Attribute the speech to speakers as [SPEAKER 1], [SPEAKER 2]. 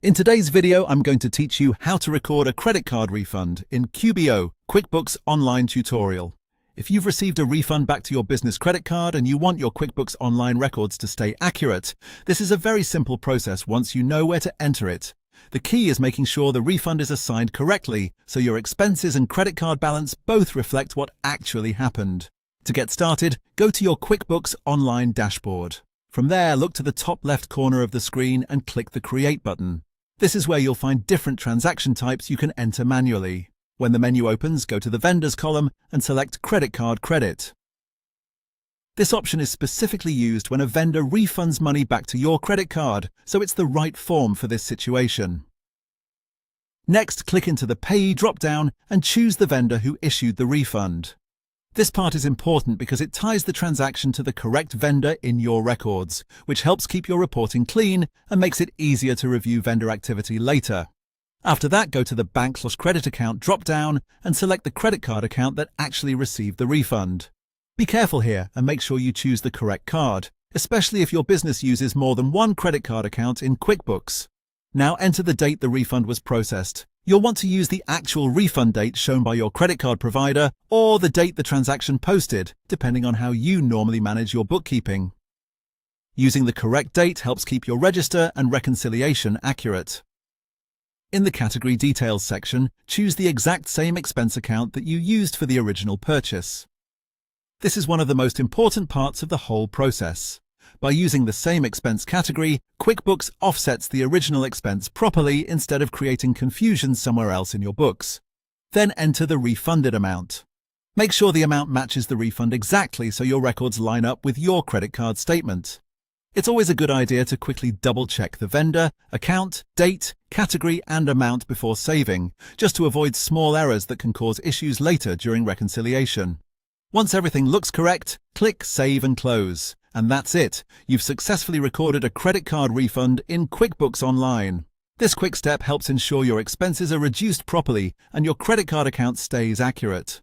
[SPEAKER 1] In today's video, I'm going to teach you how to record a credit card refund in QBO, QuickBooks Online tutorial. If you've received a refund back to your business credit card and you want your QuickBooks Online records to stay accurate, this is a very simple process once you know where to enter it. The key is making sure the refund is assigned correctly, so your expenses and credit card balance both reflect what actually happened. To get started, go to your QuickBooks Online dashboard. From there, look to the top left corner of the screen and click the Create button. This is where you'll find different transaction types you can enter manually. When the menu opens, go to the Vendors column and select Credit Card Credit. This option is specifically used when a vendor refunds money back to your credit card, so it's the right form for this situation. Next, click into the Payee drop-down and choose the vendor who issued the refund. This part is important because it ties the transaction to the correct vendor in your records, which helps keep your reporting clean and makes it easier to review vendor activity later. After that, go to the Bank/Credit Account drop-down and select the credit card account that actually received the refund. Be careful here and make sure you choose the correct card, especially if your business uses more than one credit card account in QuickBooks. Now enter the date the refund was processed. You'll want to use the actual refund date shown by your credit card provider or the date the transaction posted, depending on how you normally manage your bookkeeping. Using the correct date helps keep your register and reconciliation accurate. In the Category Details section, choose the exact same expense account that you used for the original purchase. This is one of the most important parts of the whole process. By using the same expense category, QuickBooks offsets the original expense properly instead of creating confusion somewhere else in your books. Then enter the refunded amount. Make sure the amount matches the refund exactly so your records line up with your credit card statement. It's always a good idea to quickly double-check the vendor, account, date, category, and amount before saving, just to avoid small errors that can cause issues later during reconciliation. Once everything looks correct, click Save and Close. And that's it. You've successfully recorded a credit card refund in QuickBooks Online. This quick step helps ensure your expenses are reduced properly and your credit card account stays accurate.